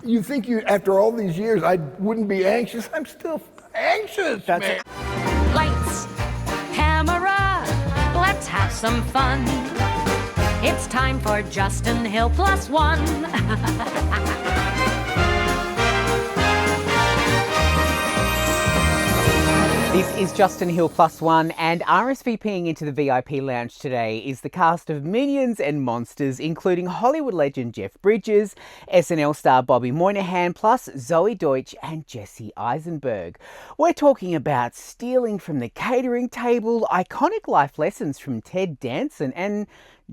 you think after all these years, I wouldn't be anxious? I'm still anxious, man. Lights, camera, let's have some fun. It's time for Justin Hill plus one. This is Justin Hill plus one, and RSVPing into the VIP lounge today is the cast of Minions and Monsters, including Hollywood legend Jeff Bridges, SNL star Bobby Moynihan, plus Zoe Deutch and Jesse Eisenberg. We're talking about stealing from the catering table, iconic life lessons from Ted Danson, and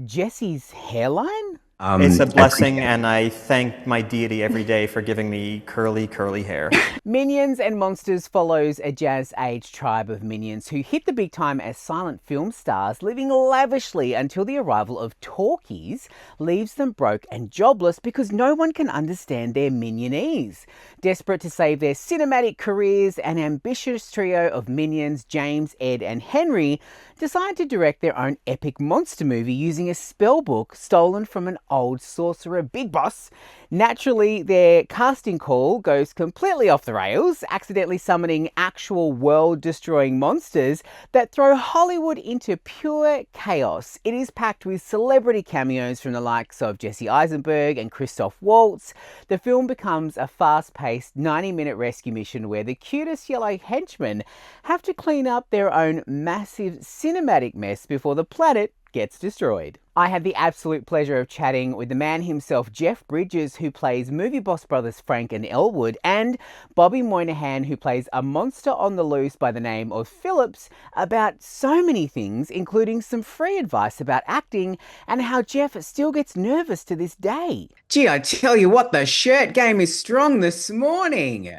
Jesse's hairline? It's a blessing, and I thank my deity every day for giving me curly, curly hair. Minions and Monsters follows a jazz-age tribe of minions who hit the big time as silent film stars, living lavishly until the arrival of talkies leaves them broke and jobless because no one can understand their minionese. Desperate to save their cinematic careers, an ambitious trio of minions, James, Ed and Henry, decide to direct their own epic monster movie using a spell book stolen from an old sorcerer big boss. Naturally, their casting call goes completely off the rails, accidentally summoning actual world-destroying monsters that throw Hollywood into pure chaos. It is packed with celebrity cameos from the likes of Jesse Eisenberg and Christoph Waltz. The film becomes a fast-paced 90-minute rescue mission where the cutest yellow henchmen have to clean up their own massive cinematic mess before the planet gets destroyed. I had the absolute pleasure of chatting with the man himself, Jeff Bridges, who plays movie boss brothers Frank and Elwood, and Bobby Moynihan, who plays a monster on the loose by the name of Phillips, about so many things, including some free advice about acting and how Jeff still gets nervous to this day. Gee, I tell you what, the shirt game is strong this morning.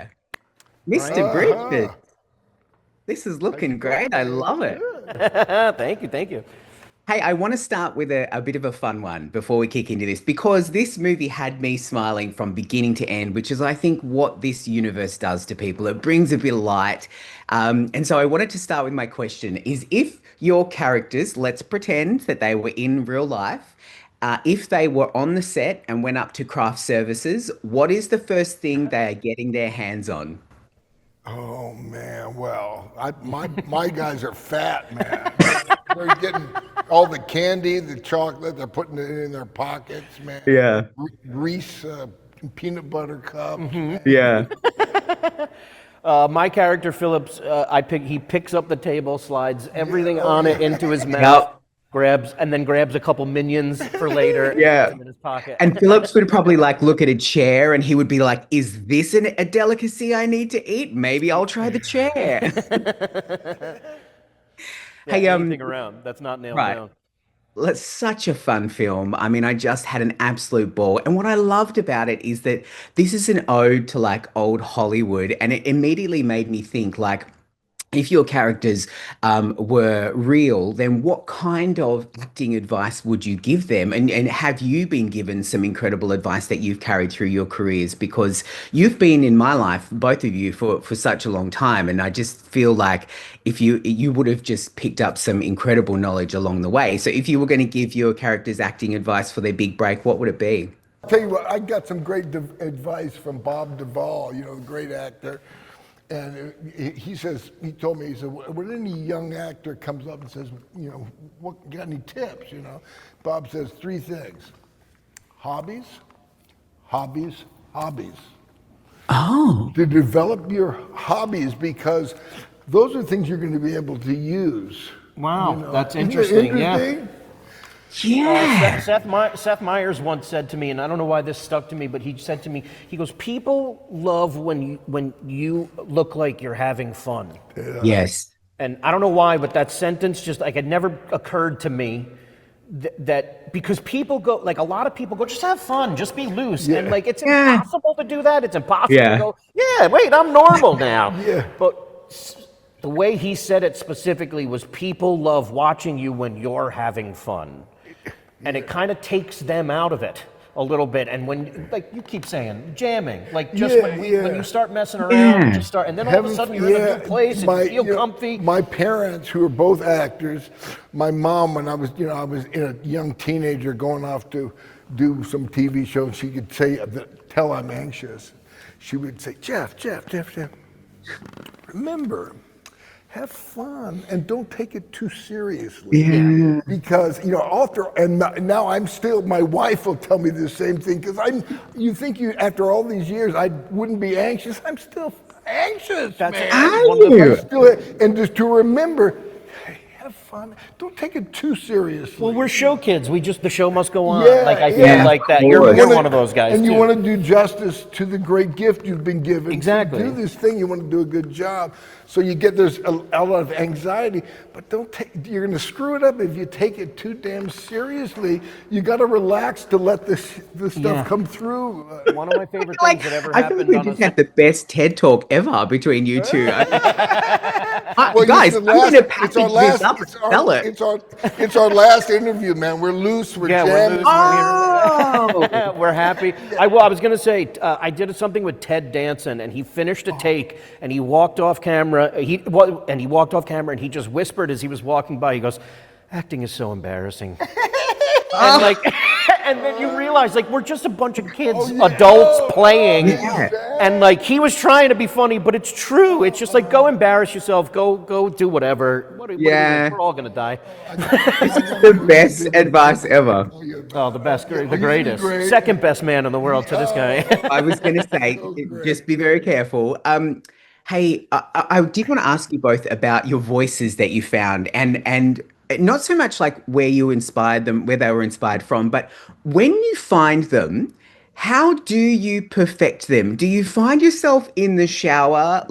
Mr. Bridges, this is looking great. I love it. Thank you. Hey, I want to start with a bit of a fun one before we kick into this, because this movie had me smiling from beginning to end, which is, I think, what this universe does to people. It brings a bit of light. And so I wanted to start with my question is, if your characters, let's pretend that they were in real life, if they were on the set and went up to craft services, what is the first thing they are getting their hands on? Oh man, well, my guys are fat, man. They're getting all the candy, the chocolate, they're putting it in their pockets, man. Yeah. Reese peanut butter cups. Mm-hmm. Yeah. My character, Phillips, he picks up the table, slides everything on it into his mouth, grabs a couple minions for later. Yeah. In his pocket. And Phillips would probably look at a chair and he would be like, is this a delicacy I need to eat? Maybe I'll try the chair. Hey, anything around that's not nailed down. Well, it's such a fun film. I mean, I just had an absolute ball. And what I loved about it is that this is an ode to old Hollywood. And it immediately made me think if your characters were real, then what kind of acting advice would you give them? And have you been given some incredible advice that you've carried through your careers? Because you've been in my life, both of you, for such a long time. And I just feel like if you would have just picked up some incredible knowledge along the way. So if you were going to give your characters acting advice for their big break, what would it be? I'll tell you what, I got some great advice from Bob Duvall, the great actor. And he told me, when any young actor comes up and says, what, got any tips, Bob says 3 things: hobbies, hobbies, hobbies. Oh. To develop your hobbies, because those are things you're going to be able to use. Wow, that's interesting. Yeah. Yeah. Seth Meyers once said to me, and I don't know why this stuck to me, but he said to me, he goes, people love when you look like you're having fun. Yeah. Yes. And I don't know why, but that sentence just it never occurred to me that because people go, a lot of people go, just have fun, just be loose. Yeah. And it's impossible to do that. It's impossible to go, wait, I'm normal now. Yeah. But the way he said it specifically was, people love watching you when you're having fun. And it kind of takes them out of it a little bit. And when, you keep saying, jamming, when you start messing around, you start, and then all of a sudden you're in a new place and you feel comfy. My parents, who are both actors, my mom, when I was a young teenager going off to do some TV shows, she could say tell I'm anxious, she would say, Jeff, remember, have fun and don't take it too seriously. Yeah. Because, now I'm still, my wife will tell me the same thing, because you think after all these years, I wouldn't be anxious. I'm still anxious, man. I'm still, and just to remember, hey, have fun. Don't take it too seriously. Well, we're show kids. The show must go on. Yeah, I feel like that. You're one of those guys, and you too. want to do justice to the great gift you've been given. Exactly. To do this thing, you want to do a good job. So there's a lot of anxiety, but you're going to screw it up if you take it too damn seriously. You got to relax to let this stuff come through. One of my favorite things that ever I happened feel like we on just a... had the best TED talk ever between you two. Well, Guys, I'm going to package this up and sell it. It's our last interview, man. We're loose. We're jamming. we're loose. Oh! We're happy. I was going to say, I did something with Ted Danson, and he finished a take, and he walked off camera. He walked off camera, and he just whispered as he was walking by. He goes, "Acting is so embarrassing." And and then you realize, we're just a bunch of kids, adults playing, and he was trying to be funny, but it's true. It's just go embarrass yourself, go do whatever. We're all gonna die. This is the best advice ever. Oh, the best, the greatest, second best man in the world to this guy. I was going to say, just be very careful. Hey, I did want to ask you both about your voices that you found, and not so much where you inspired them, where they were inspired from, but when you find them, how do you perfect them? Do you find yourself in the shower,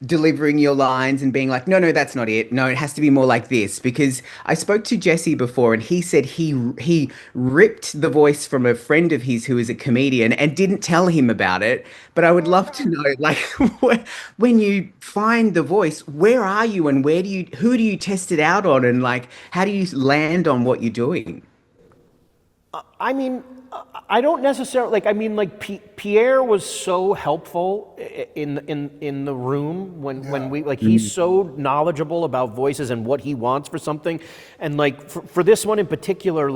delivering your lines and being like, no, that's not it. No, it has to be more like this. Because I spoke to Jesse before, and he said he ripped the voice from a friend of his who is a comedian and didn't tell him about it. But I would love to know, when you find the voice, where are you, and who do you test it out on, and how do you land on what you're doing? I don't necessarily Pierre was so helpful in the room when we he's so knowledgeable about voices and what he wants for something, and for this one in particular,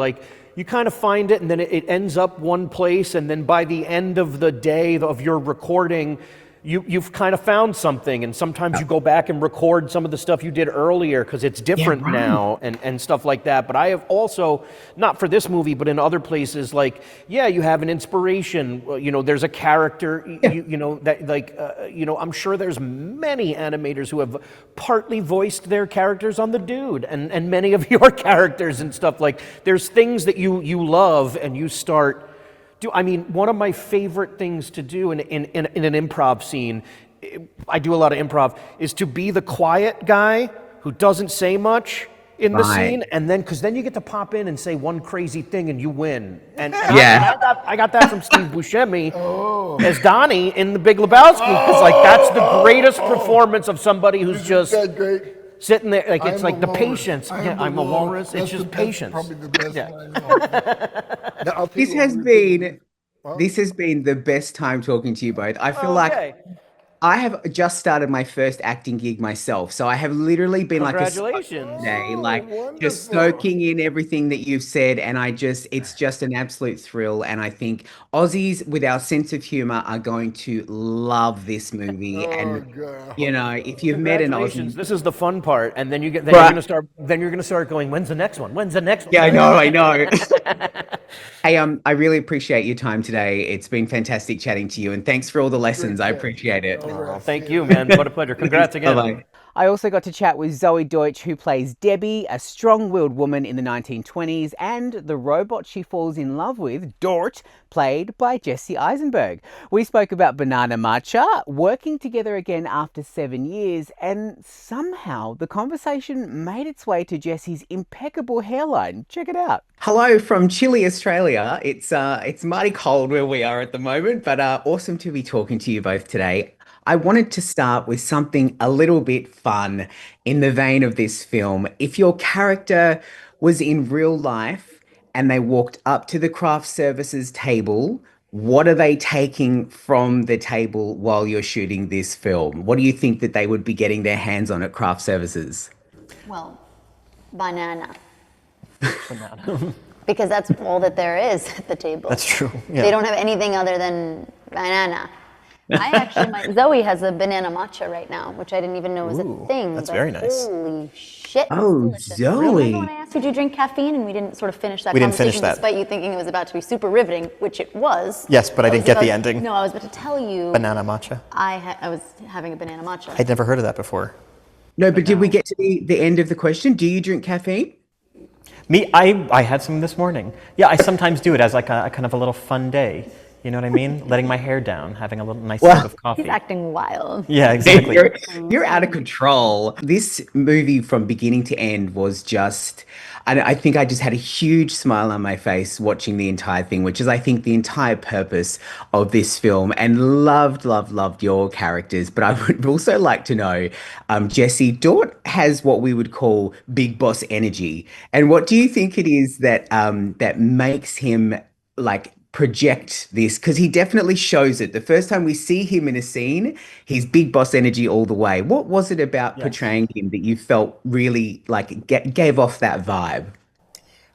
you kind of find it and then it ends up one place, and then by the end of the day of your recording, you've kind of found something, and sometimes you go back and record some of the stuff you did earlier because it's different now and stuff like that. But I have also, not for this movie, but in other places, you have an inspiration. There's a character, I'm sure there's many animators who have partly voiced their characters on The Dude, and many of your characters and stuff. There's things that you love and you start. One of my favorite things to do in an improv scene, I do a lot of improv, is to be the quiet guy who doesn't say much in the scene, and because then you get to pop in and say one crazy thing and you win. And I got that from Steve Buscemi as Donnie in The Big Lebowski, because that's the greatest performance of somebody who's just sitting there, it's the patience. I'm a walrus. It's just patience. Probably the best line. Now, This has been the best time talking to you both. I feel I have just started my first acting gig myself, so I have literally been Congratulations. just soaking in everything that you've said, and it's just an absolute thrill. And I think Aussies with our sense of humor are going to love this movie. If you've met an Aussie, this is the fun part, and then you're gonna start going, when's the next one? When's the next one? Yeah, I know. Hey, I really appreciate your time today. It's been fantastic chatting to you, and thanks for all the lessons. I appreciate it. Thank you, man. What a pleasure. Congrats again. Bye-bye. I also got to chat with Zoe Deutch, who plays Debbie, a strong-willed woman in the 1920s, and the robot she falls in love with, Deutch, played by Jesse Eisenberg. We spoke about Banana Matcha, working together again after 7 years, and somehow the conversation made its way to Jesse's impeccable hairline. Check it out. Hello from chilly Australia. It's mighty cold where we are at the moment, but awesome to be talking to you both today. I wanted to start with something a little bit fun in the vein of this film. If your character was in real life and they walked up to the craft services table, what are they taking from the table while you're shooting this film? What do you think that they would be getting their hands on at craft services? Well, banana. because that's all that there is at the table. That's true. Yeah. They don't have anything other than banana. I actually, Zoe has a banana matcha right now, which I didn't even know was a thing. that's but very nice. Holy shit. Oh, delicious. Zoe. Remember when I asked you, do you drink caffeine? And we didn't sort of finish that We didn't conversation finish that. despite you thinking it was about to be super riveting, which it was. Yes, but I didn't get the ending. No, I was about to tell you. Banana matcha. I was having a banana matcha. I'd never heard of that before. No, but did we get to the end of the question? Do you drink caffeine? Me, I had some this morning. Yeah, I sometimes do it as like a kind of a little fun day. You know what I mean? Letting my hair down, having a little nice sip of coffee. He's acting wild. Yeah, exactly. You're out of control. This movie from beginning to end was just, I think I just had a huge smile on my face watching the entire thing, which is I think the entire purpose of this film, and loved your characters. But I would also like to know, Jesse, Dort has what we would call big boss energy. And what do you think it is that that makes him like project this? Because he definitely shows it. The first time we see him in a scene, he's big boss energy all the way. What was it about portraying him that you felt really like gave off that vibe?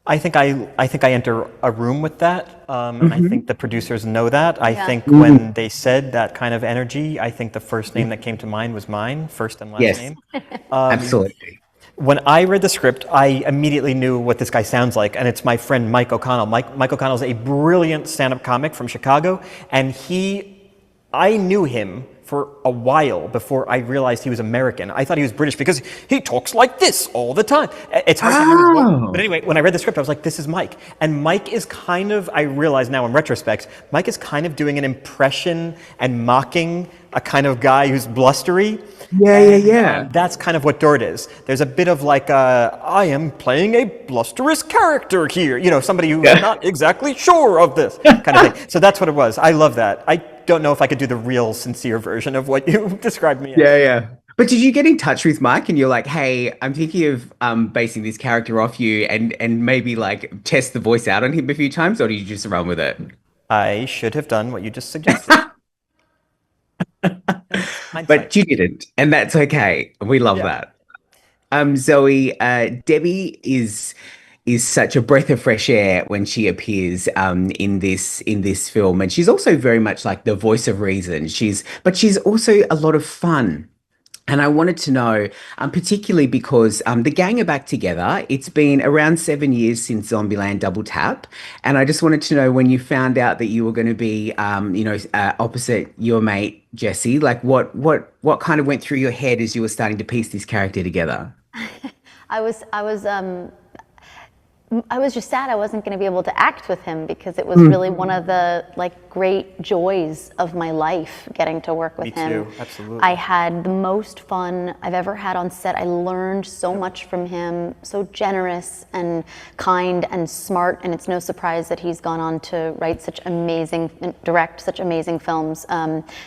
I think I enter a room with that, and I think the producers know that. I think Mm-hmm. when they said that kind of energy, I think the first name that came to mind was mine, first and last Yes. name. Absolutely. When I read the script, I immediately knew what this guy sounds like, and it's my friend Mike O'Connell. Mike O'Connell is a brilliant stand-up comic from Chicago, and I knew him for a while before I realized he was American. I thought he was British because he talks like this all the time. It's hard to hear his voice. But anyway, when I read the script, I was like, this is Mike. And Mike is kind of, I realize now in retrospect, Mike is kind of doing an impression and mocking a kind of guy who's blustery. Yeah. That's kind of what Dort is. There's a bit of like, I am playing a blusterous character here. You know, somebody who's not exactly sure of this kind of thing. So that's what it was. I love that. I don't know if I could do the real sincere version of what you described me as. Yeah. But did you get in touch with Mike and you're like, hey, I'm thinking of basing this character off you and maybe like test the voice out on him a few times, or did you just run with it? I should have done what you just suggested. But you didn't, and that's okay. We love that. Zoe, Debbie is such a breath of fresh air when she appears in this film, and she's also very much like the voice of reason. But she's also a lot of fun. And I wanted to know, particularly because the gang are back together. It's been around 7 years since Zombieland Double Tap. And I just wanted to know, when you found out that you were going to be, opposite your mate, Jesse, like what kind of went through your head as you were starting to piece this character together? I was just sad I wasn't going to be able to act with him, because it was really one of the great joys of my life, getting to work with him. Me too, absolutely. I had the most fun I've ever had on set. I learned so much from him, so generous and kind and smart, and it's no surprise that he's gone on to direct such amazing films.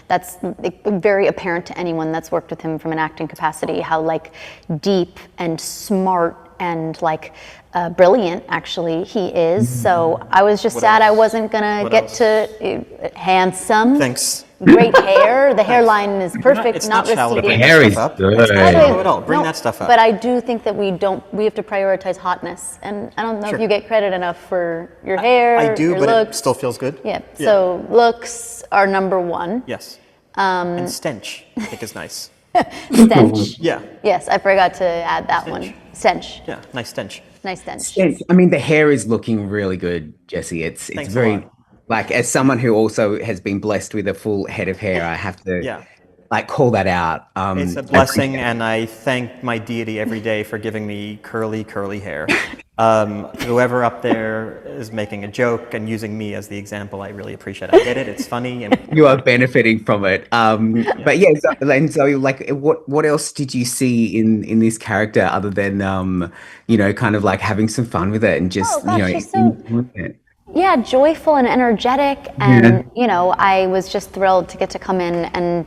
That's very apparent to anyone that's worked with him from an acting capacity, how deep and smart and brilliant actually he is. So I was just sad I wasn't gonna get to handsome. Thanks. Great hair. The hairline is perfect. It's not shallow to receding. bring Hair that is stuff up. good. It's not By the way, shallow at all. Bring that stuff up. But I do think that we have to prioritize hotness, and I don't know if you get credit enough for your hair. I do, your but looks. it still feels good. Yeah. So looks are number one. Yes. And stench, I think, is nice. Stench. Yeah. Yes, I forgot to add that one. Stench. Yeah, nice stench. Nice stench. Yes, I mean, the hair is looking really good, Jesse. It's Thanks a very, lot. as someone who also has been blessed with a full head of hair, I have to call that out. It's a blessing, and I thank my deity every day for giving me curly hair. Whoever up there is making a joke and using me as the example, I really appreciate it. I get it. It's funny. And You are benefiting from it. But yeah, and so what else did you see in this character other than kind of having some fun with it and just she's so it? Yeah, joyful and energetic, and I was just thrilled to get to come in and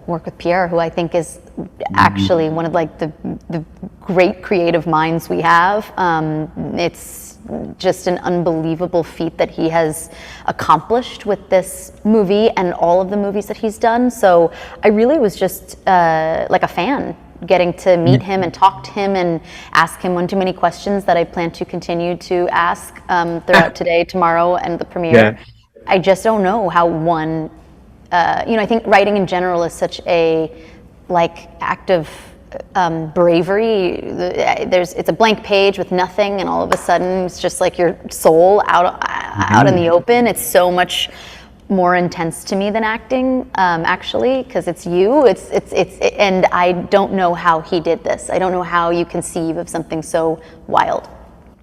work with Pierre, who I think is actually one of the great creative minds we have. It's just an unbelievable feat that he has accomplished with this movie and all of the movies that he's done. So I really was just like a fan getting to meet him and talk to him and ask him one too many questions that I plan to continue to ask throughout today, tomorrow, and the premiere. Yeah. I just don't know how one, I think writing in general is such a act of bravery. It's a blank page with nothing, and all of a sudden it's just like your soul out in the open. It's so much more intense to me than acting, actually, because it's you. And I don't know how he did this. I don't know how you conceive of something so wild.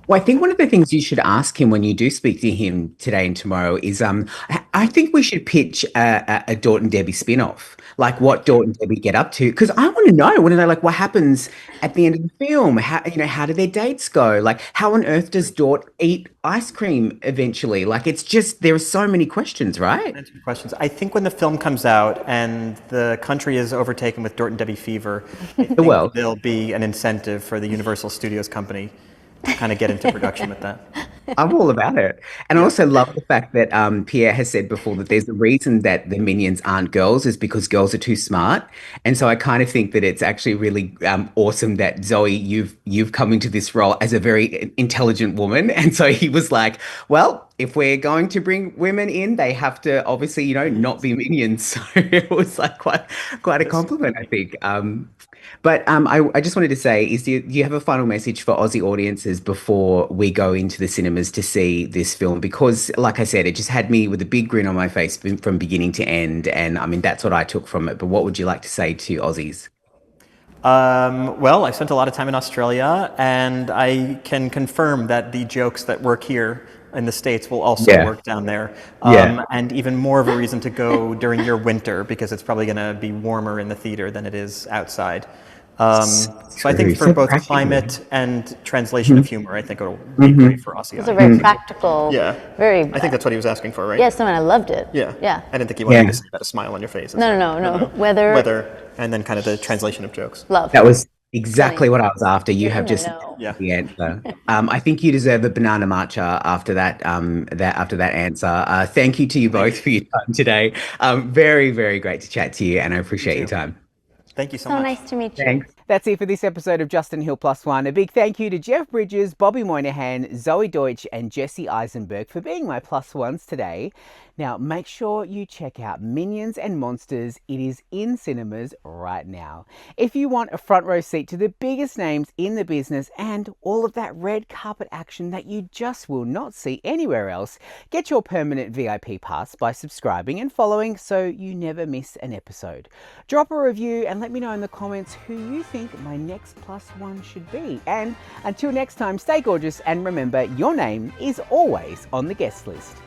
Well, I think one of the things you should ask him when you do speak to him today and tomorrow is, I think we should pitch a Dort and Debbie spin-off, like what Dort and Debbie get up to, because I want to know like what happens at the end of the film. How do their dates go? Like, how on earth does Dort eat ice cream eventually? Like, it's just, there are so many questions, right? Answer questions. I think when the film comes out and the country is overtaken with Dort and Debbie fever, I think Well. there'll be an incentive for the Universal Studios company to kind of get into production with that. I'm all about it. And I also love the fact that Pierre has said before that there's a reason that the minions aren't girls is because girls are too smart. And so I kind of think that it's actually really awesome that Zoe, you've come into this role as a very intelligent woman. And so he was like, well, if we're going to bring women in, they have to obviously, not be minions. So it was like quite a compliment, I think. But I just wanted to say, do you have a final message for Aussie audiences before we go into the cinemas to see this film? Because, like I said, it just had me with a big grin on my face from beginning to end. And I mean, that's what I took from it. But what would you like to say to Aussies? Well, I spent a lot of time in Australia, and I can confirm that the jokes that work here in the States will also work down there. And even more of a reason to go during your winter, because it's probably going to be warmer in the theater than it is outside. So I think for both climate and translation of humor, I think it'll be great for Aussie. It's a very practical, very... I think that's what he was asking for, right? Yes, no, and I loved it. Yeah. I didn't think he wanted me to say that, a smile on your face. No. Weather, and then kind of the translation of jokes. love. That was exactly what I was after. You have just know. the answer. I think you deserve a banana matcha after that. After that answer. Thank you to you both for your time today. Very, very great to chat to you, and I appreciate your time. Thank you so So much. nice to meet you. Thanks. That's it for this episode of Justin Hill Plus One. A big thank you to Jeff Bridges, Bobby Moynihan, Zoe Deutch and Jesse Eisenberg for being my plus ones today. Now, make sure you check out Minions and Monsters. It is in cinemas right now. If you want a front row seat to the biggest names in the business and all of that red carpet action that you just will not see anywhere else, get your permanent VIP pass by subscribing and following so you never miss an episode. Drop a review and let me know in the comments who you think my next plus one should be. And until next time, stay gorgeous and remember, your name is always on the guest list.